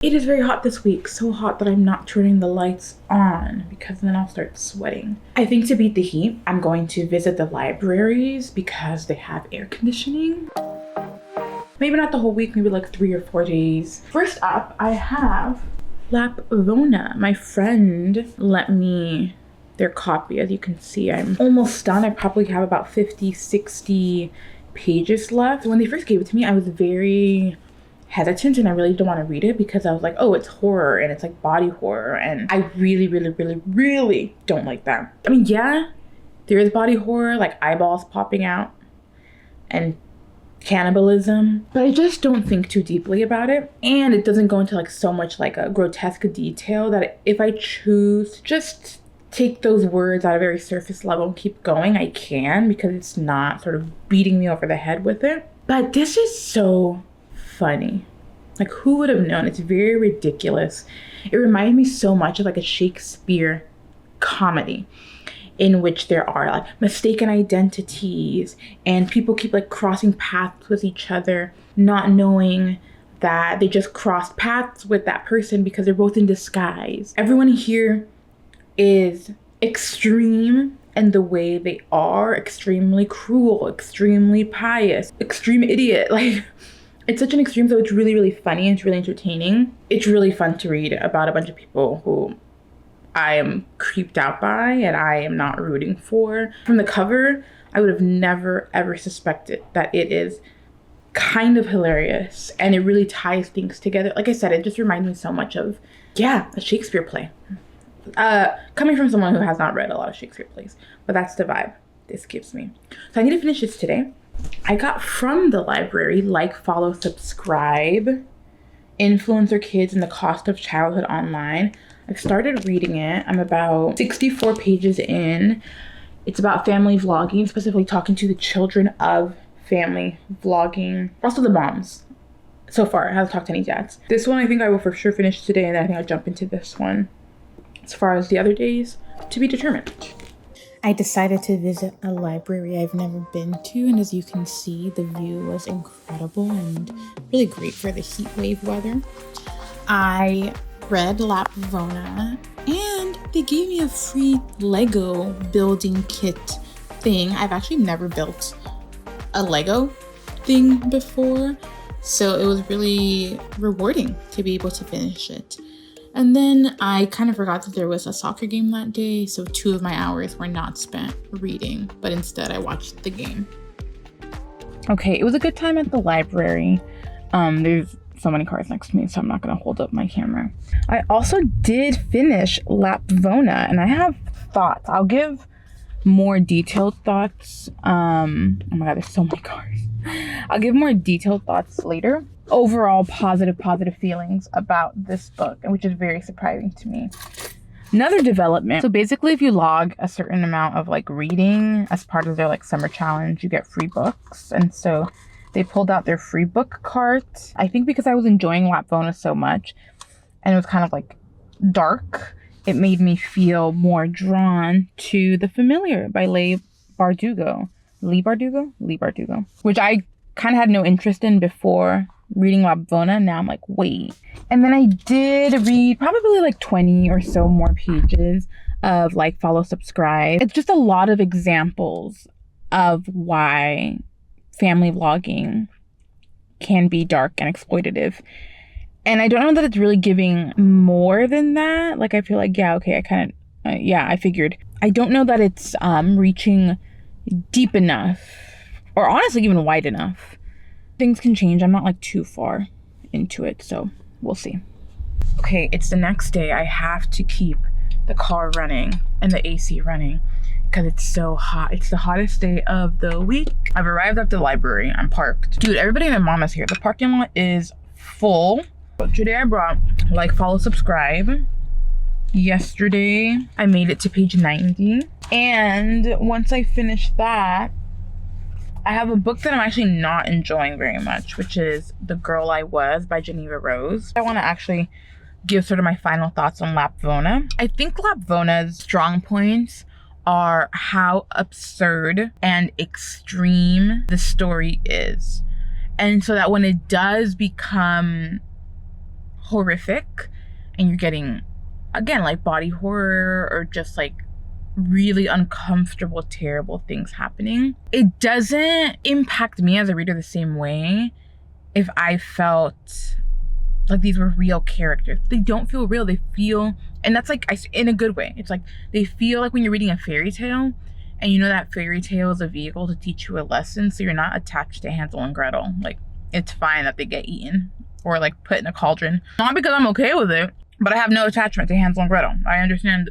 It is very hot this week, so hot that I'm not turning the lights on because then I'll start sweating. I think to beat the heat, I'm going to visit the libraries because they have air conditioning. Maybe not the whole week, maybe like 3 or 4 days. First up, I have Lapvona. My friend lent me their copy. As you can see, I'm almost done. I probably have about 50, 60 pages left. When they first gave it to me, I was very hesitant and I really didn't want to read it because I was like, oh, it's horror and it's like body horror, and I really don't like that. I mean, yeah, there is body horror, like eyeballs popping out and cannibalism, but I just don't think too deeply about it, and it doesn't go into like so much like a grotesque detail that if I choose to just take those words at a very surface level and keep going, I can, because it's not sort of beating me over the head with it. But this is so funny. Like, who would have known? It's very ridiculous. It reminded me so much of like a Shakespeare comedy in which there are like mistaken identities and people keep like crossing paths with each other, not knowing that they just crossed paths with that person because they're both in disguise. Everyone here is extreme in the way they are, extremely cruel, extremely pious, extreme idiot. Like, it's such an extreme, so it's really funny and it's really entertaining. It's really fun to read about a bunch of people who I am creeped out by and I am not rooting for. From the cover, I would have never ever suspected that it is kind of hilarious and it really ties things together. Like I said, it just reminds me so much of, yeah, a Shakespeare play. Coming from someone who has not read a lot of Shakespeare plays, but that's the vibe this gives me. So I need to finish this today. I got from the library Like, Follow, Subscribe, Influencer Kids and the Cost of Childhood Online. I've started reading it. I'm about 64 pages in. It's about family vlogging, specifically talking to the children of family vlogging. Also the moms. So far, I haven't talked to any dads. This one I think I will for sure finish today, and then I think I'll jump into this one. As far as the other days, to be determined. I decided to visit a library I've never been to, and as you can see, the view was incredible and really great for the heat wave weather. I read Lapvona, and they gave me a free Lego building kit thing. I've actually never built a Lego thing before, so it was really rewarding to be able to finish it. And then I kind of forgot that there was a soccer game that day, so 2 of my hours were not spent reading, but instead I watched the game. Okay, it was a good time at the library. There's so many cars next to me, so I'm not going to hold up my camera. I also did finish Lapvona, and I have thoughts. I'll give more detailed thoughts. Oh my god, there's so many cars. I'll give more detailed thoughts later. Overall positive feelings about this book, which is very surprising to me. Another development. So basically, if you log a certain amount of like reading as part of their like summer challenge, you get free books. And so they pulled out their free book cart. I think because I was enjoying Lapvona so much and it was kind of like dark, it made me feel more drawn to The Familiar by Leigh Bardugo, which I kind of had no interest in before reading Lapvona. Now I'm like, wait. And then I did read probably like 20 or so more pages of Like, Follow, Subscribe. It's just a lot of examples of why family vlogging can be dark and exploitative. And I don't know that it's really giving more than that. Like, I feel like, yeah, okay, I figured. I don't know that it's reaching deep enough, or honestly even wide enough. Things can change. I'm not like too far into it, so we'll see. Okay, it's the next day. I have to keep the car running and the AC running because it's so hot. It's the hottest day of the week. I've arrived at the library. I'm parked. Dude, everybody and their mom is here. The parking lot is full. Today I brought Like, Follow, Subscribe. Yesterday I made it to page 90. And once I finish that, I have a book that I'm actually not enjoying very much, which is The Girl I Was by Jeneva Rose. I want to actually give sort of my final thoughts on Lapvona. I think Lapvona's strong points are how absurd and extreme the story is. And so that when it does become horrific and you're getting, again, like body horror or just like really uncomfortable, terrible things happening, it doesn't impact me as a reader the same way if I felt like these were real characters. They don't feel real. They feel, and that's like in a good way. It's like they feel like when you're reading a fairy tale and you know that fairy tale is a vehicle to teach you a lesson, so you're not attached to Hansel and Gretel. Like, it's fine that they get eaten or like put in a cauldron. Not because I'm okay with it, but I have no attachment to Hansel and Gretel. I understand.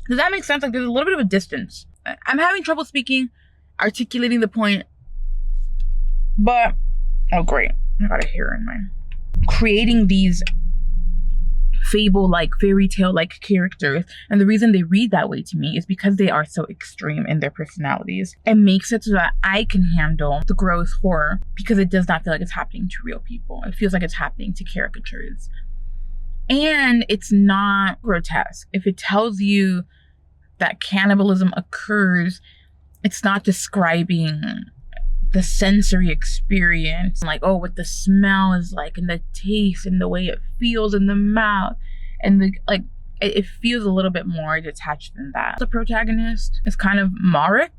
Does that make sense? Like, there's a little bit of a distance. I'm having trouble articulating the point, but, oh great, I got a hair in mine. Creating these fable-like, fairy tale-like characters, and the reason they read that way to me is because they are so extreme in their personalities. It makes it so that I can handle the gross horror because it does not feel like it's happening to real people. It feels like it's happening to caricatures. And it's not grotesque. If it tells you that cannibalism occurs, it's not describing the sensory experience, like, oh, what the smell is like, and the taste, and the way it feels in the mouth, and the, like, it feels a little bit more detached than that. The protagonist is kind of Marek,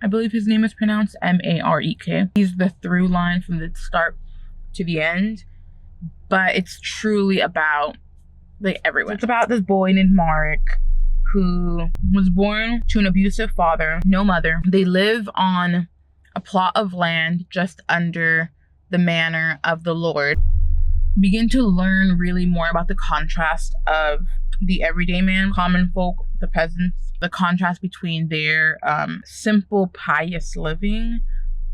I believe his name is pronounced Marek. He's the through line from the start to the end, but it's truly about like everyone. It's about this boy named Marek who was born to an abusive father, no mother. They live on a plot of land just under the manor of the Lord. Begin to learn really more about the contrast of the everyday man, common folk, the peasants, the contrast between their simple, pious living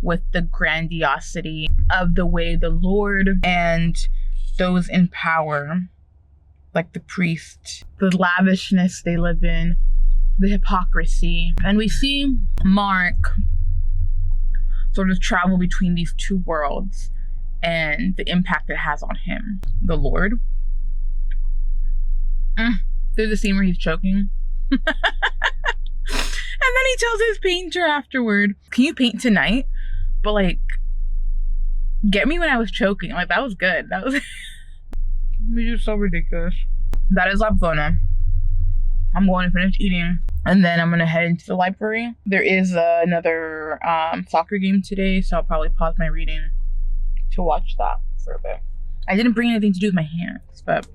with the grandiosity of the way the Lord and those in power, like the priest, the lavishness they live in, the hypocrisy. And we see Mark sort of travel between these two worlds and the impact it has on him. The Lord. There's a scene where he's choking. And then he tells his painter afterward, can you paint tonight? But like, get me when I was choking. Like, that was good. That was just so ridiculous. That is Lapvona. I'm going to finish eating and then I'm going to head into the library. There is another soccer game today, so I'll probably pause my reading to watch that for a bit. I didn't bring anything to do with my hands, but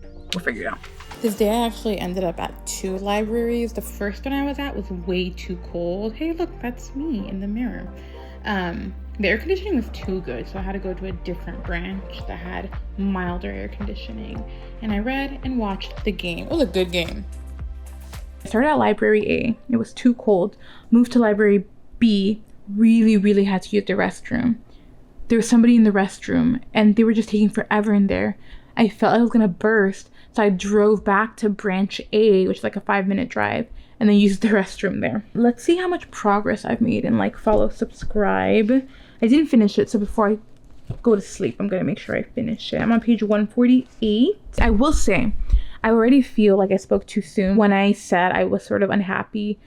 we'll figure it out. This day I actually ended up at 2 libraries. The first one I was at was way too cold. Hey, look, that's me in the mirror. The air conditioning was too good, so I had to go to a different branch that had milder air conditioning. And I read and watched the game. It was a good game. I started at library A. It was too cold. Moved to library B. Really had to use the restroom. There was somebody in the restroom and they were just taking forever in there. I felt like I was gonna burst, so I drove back to branch A, which is like a 5-minute drive, and then used the restroom there. Let's see how much progress I've made and like follow, subscribe. I didn't finish it, so before I go to sleep, I'm gonna make sure I finish it. I'm on page 148. I will say, I already feel like I spoke too soon when I said I was sort of unhappy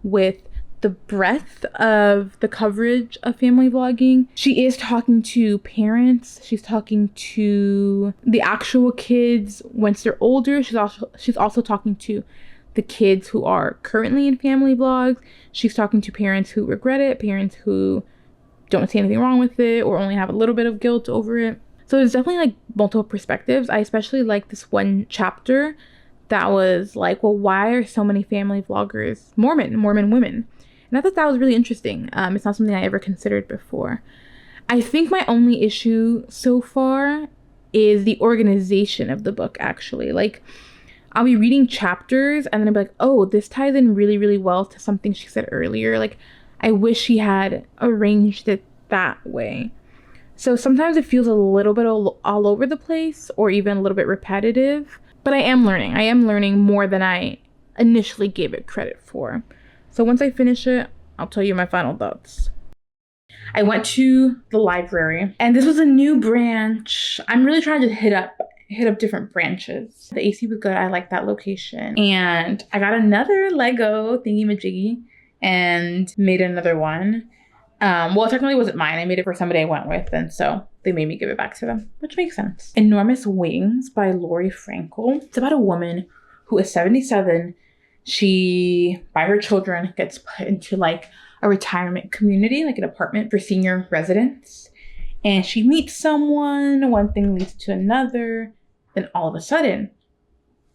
with the breadth of the coverage of family vlogging. She is talking to parents. She's talking to the actual kids once they're older. She's also talking to the kids who are currently in family vlogs. She's talking to parents who regret it, parents who don't see anything wrong with it or only have a little bit of guilt over it. So there's definitely like multiple perspectives. I especially like this one chapter that was like, well, why are so many family vloggers Mormon women? And I thought that was really interesting. It's not something I ever considered before. I think my only issue so far is the organization of the book, actually. Like, I'll be reading chapters and then I'll be like, oh, this ties in really well to something she said earlier. Like, I wish she had arranged it that way. So sometimes it feels a little bit all over the place or even a little bit repetitive. But I am learning. I am learning more than I initially gave it credit for. So once I finish it, I'll tell you my final thoughts. I went to the library and this was a new branch. I'm really trying to hit up different branches. The AC was good. I like that location. And I got another Lego thingy-majiggy and made another one. Well, it technically wasn't mine. I made it for somebody I went with. And so they made me give it back to them, which makes sense. Enormous Wings by Laurie Frankel. It's about a woman who is 77. She, by her children, gets put into like a retirement community, like an apartment for senior residents. And she meets someone, one thing leads to another. Then all of a sudden,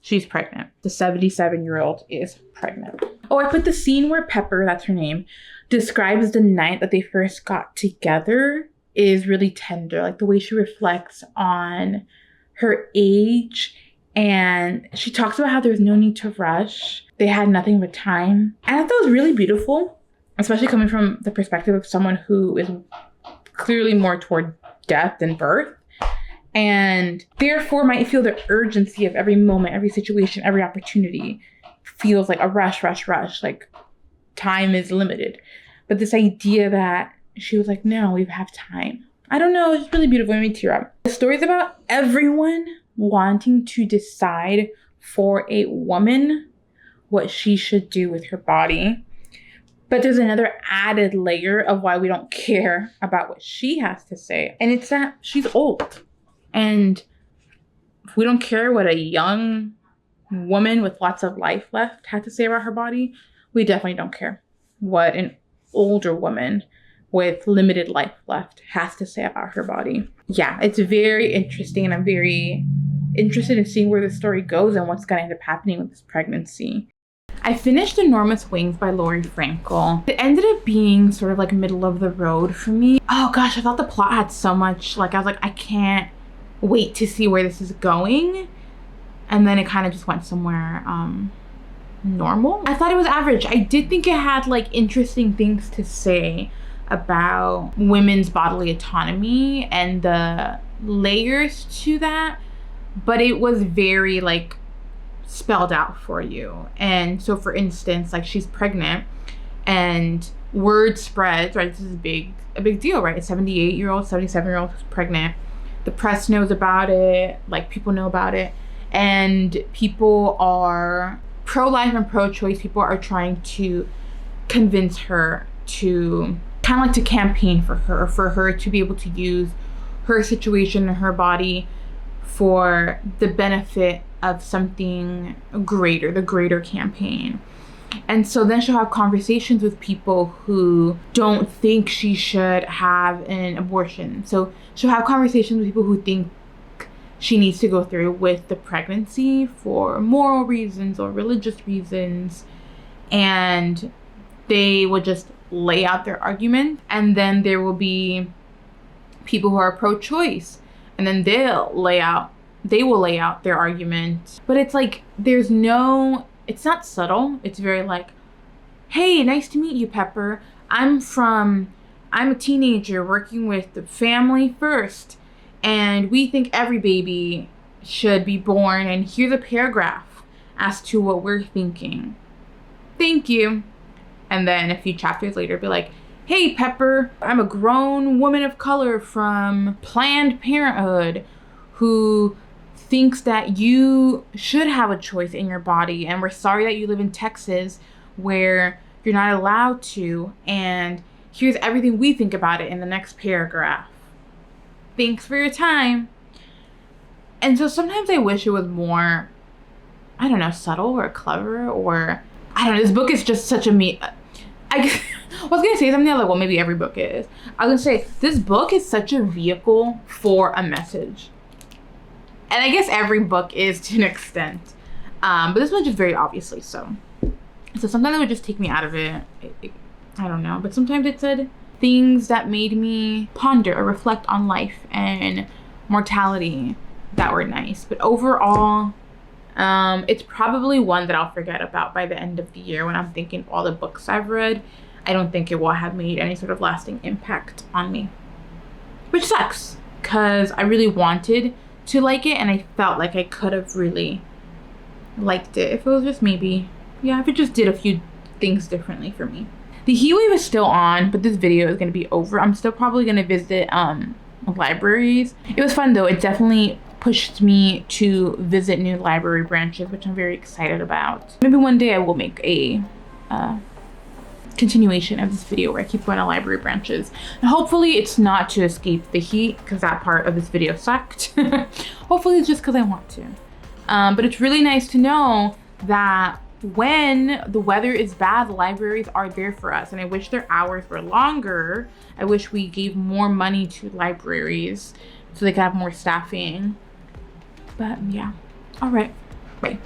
she's pregnant. The 77-year-old is pregnant. Oh, I put the scene where Pepper, that's her name, describes the night that they first got together is really tender. Like the way she reflects on her age, and she talks about how there's no need to rush. They had nothing but time. And I thought it was really beautiful, especially coming from the perspective of someone who is clearly more toward death than birth. And therefore might feel the urgency of every moment, every situation, every opportunity feels like a rush. Like time is limited. But this idea that she was like, no, we have time. I don't know. It's really beautiful. It made me tear up. The story is about everyone wanting to decide for a woman what she should do with her body. But there's another added layer of why we don't care about what she has to say. And it's that she's old. And if we don't care what a young woman with lots of life left had to say about her body, we definitely don't care what an older woman with limited life left has to say about her body. Yeah, it's very interesting, and I'm very interested in seeing where the story goes and what's going to end up happening with this pregnancy. I finished Enormous Wings by Laurie Frankel. It ended up being sort of like middle of the road for me. Oh gosh, I thought the plot had so much, like I was like, I can't wait to see where this is going. And then it kind of just went somewhere normal. I thought it was average. I did think it had like interesting things to say about women's bodily autonomy and the layers to that, but it was very like spelled out for you. And so for instance, like she's pregnant and word spreads, right? This is a big deal, right? A 78-year-old, 77-year-old who's pregnant. The press knows about it, like people know about it, and people are pro-life and pro-choice. People are trying to convince her to kind of like to campaign for her to be able to use her situation and her body for the benefit of something greater, the greater campaign. And so then she'll have conversations with people who don't think she should have an abortion. So she'll have conversations with people who think she needs to go through with the pregnancy for moral reasons or religious reasons. And they will just lay out their argument. And then there will be people who are pro-choice. And then they will lay out their argument. But it's like, it's not subtle. It's very like, hey, nice to meet you, Pepper. I'm a teenager working with the family first, and we think every baby should be born, and here's a paragraph as to what we're thinking. Thank you. And then a few chapters later, be like, hey, Pepper, I'm a grown woman of color from Planned Parenthood who thinks that you should have a choice in your body, and we're sorry that you live in Texas where you're not allowed to, and here's everything we think about it in the next paragraph. Thanks for your time. And so sometimes I wish it was more, I don't know, subtle or clever, or I don't know, this book is just such a I was gonna say something like, well, maybe every book is. I was gonna say, this book is such a vehicle for a message. And I guess every book is to an extent. But this one just very obviously so. So sometimes it would just take me out of it. I don't know. But sometimes it said things that made me ponder or reflect on life and mortality that were nice. But overall, it's probably one that I'll forget about by the end of the year when I'm thinking of all the books I've read. I don't think it will have made any sort of lasting impact on me. Which sucks, because I really wanted to like it, and I felt like I could have really liked it if it was just if it just did a few things differently for me. The heat wave is still on, but this video is going to be over. I'm still probably going to visit libraries. It was fun though. It definitely pushed me to visit new library branches, which I'm very excited about. Maybe one day I will make a continuation of this video where I keep going to library branches. And hopefully it's not to escape the heat, because that part of this video sucked. Hopefully it's just because I want to. But it's really nice to know that when the weather is bad, the libraries are there for us. And I wish their hours were longer. I wish we gave more money to libraries so they could have more staffing. But yeah, all right, bye.